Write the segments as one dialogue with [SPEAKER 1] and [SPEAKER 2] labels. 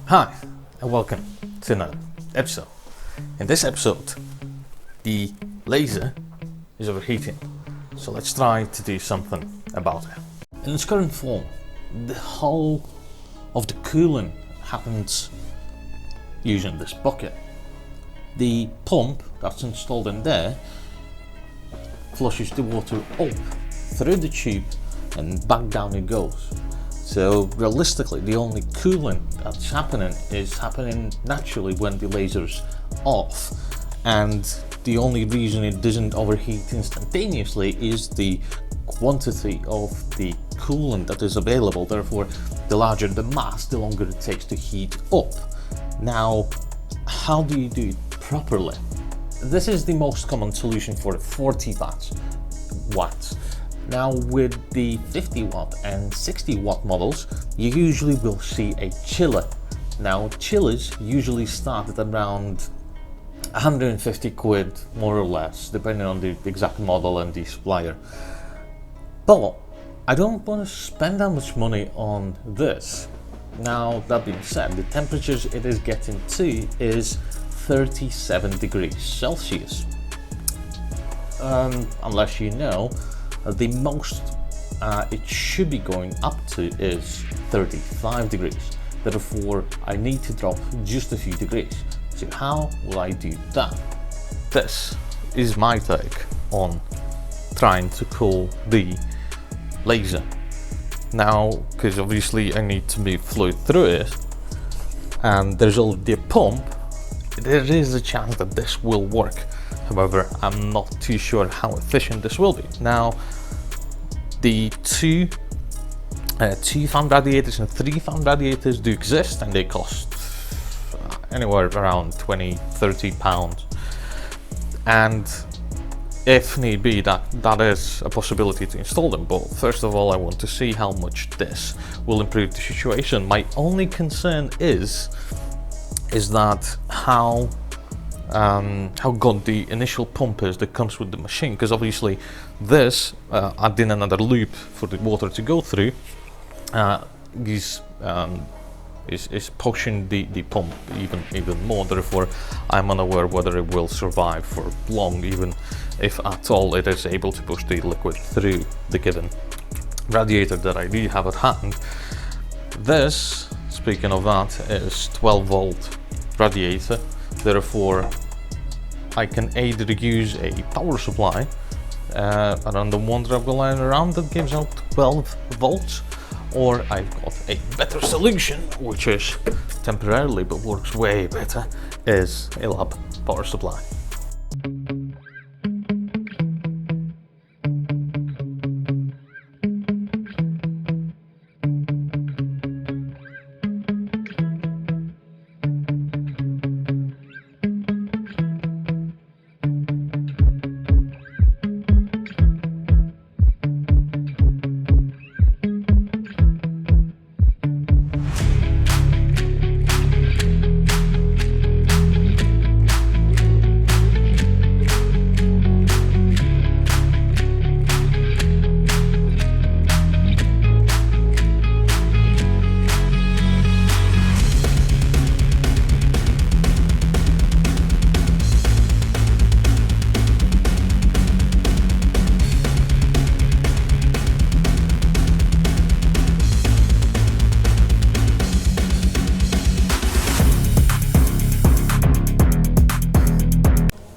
[SPEAKER 1] Hi, and welcome to another episode. In this episode, the laser is overheating, so let's try to do something about it. In its current form, the whole of the coolant happens using this bucket. The pump that's installed in there flushes the water up through the tube and back down it goes. So realistically, the only coolant that's happening is happening naturally when the laser's off, and the only reason it doesn't overheat instantaneously is the quantity of the coolant that is available. Therefore, the larger the mass, the longer it takes to heat up. Now, how do you do it properly? This is the most common solution for 40 watts. Now, with the 50 watt and 60 watt models, you usually will see a chiller. Now, chillers usually start at around 150 quid, more or less, depending on the exact model and the supplier. But I don't want to spend that much money on this. Now, that being said, the temperatures it is getting to is 37 degrees Celsius. Unless you know, the most it should be going up to is 35 degrees. Therefore, I need to drop just a few degrees. So how will I do that? This is my take on trying to cool the laser. Now, because obviously I need to move fluid through it, and there's already a pump, there is a chance that this will work. However, I'm not too sure how efficient this will be. Now, the two fan radiators and 3 fan radiators do exist, and they cost anywhere around 20-30 pounds. And if need be, that is a possibility to install them. But first of all, I want to see how much this will improve the situation. My only concern is that how good the initial pump is that comes with the machine, because obviously this adding another loop for the water to go through is pushing the pump even more. Therefore, I'm unaware whether it will survive for long, even if at all it is able to push the liquid through the given radiator that I do have at hand. This, speaking of that, is 12 volt radiator. Therefore, I can either use a power supply around the one that I've got lying around that gives out 12 volts, or I've got a better solution, which is temporarily but works way better, is a lab power supply.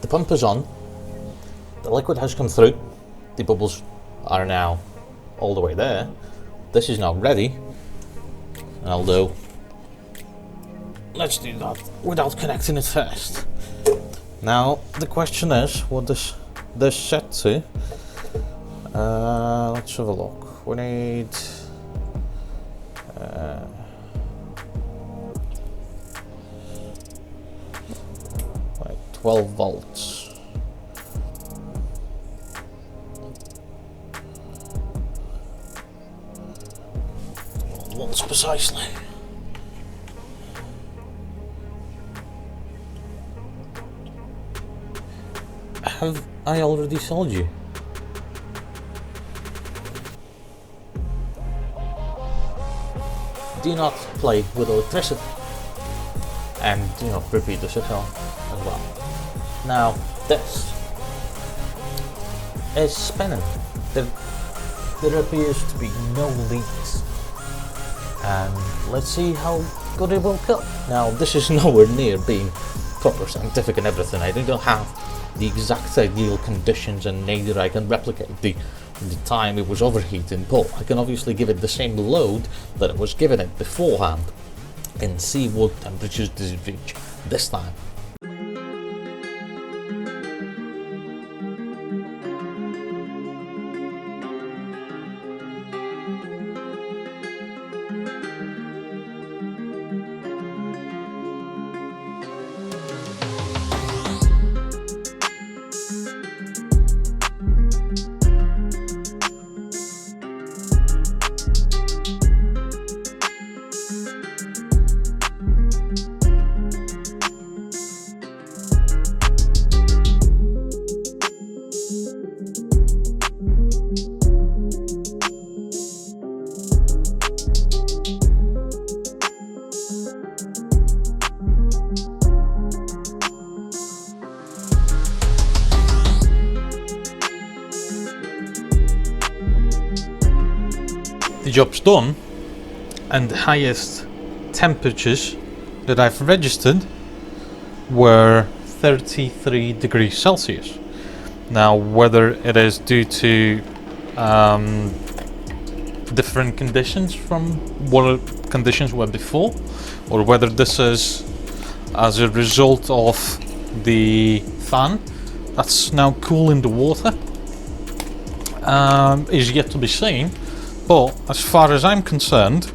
[SPEAKER 1] The pump is on, the liquid has come through, the bubbles are now all the way there. This is now ready, although let's do that without connecting it first. Now the question is, what does this set to? Let's have a look. We need 12 volts. Volts precisely. Have I already sold you? Do not play with electricity. and repeat this as well. Now this is spinning. There appears to be no leaks, and let's see how good it will cook. Now this is nowhere near being proper scientific and everything. I don't have the exact ideal conditions, and neither I can replicate the time it was overheating, but I can obviously give it the same load that it was given it beforehand and see what temperatures does it reach this time. The job's done, and the highest temperatures that I've registered were 33 degrees Celsius. Now, whether it is due to different conditions from what conditions were before, or whether this is as a result of the fan that's now cooling the water, is yet to be seen. But as far as I'm concerned,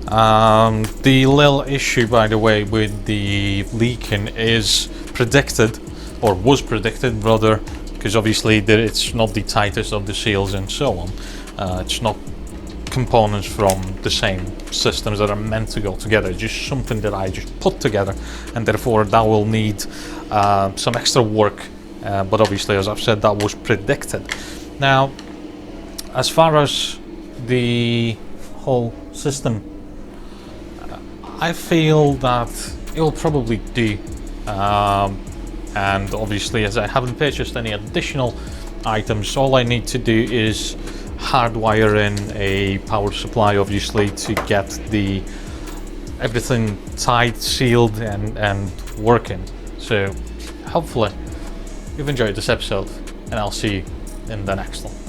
[SPEAKER 1] the little issue, by the way, with the leaking is predicted, or was predicted rather, because obviously it's not the tightest of the seals and so on. It's not components from the same systems that are meant to go together. It's just something that I just put together, and therefore that will need some extra work. But obviously, as I've said, that was predicted. Now, as far as the whole system, I feel that it will probably do, and obviously, as I haven't purchased any additional items, all I need to do is hardwire in a power supply, obviously, to get everything tight, sealed, and working. So hopefully you've enjoyed this episode, and I'll see you in the next one.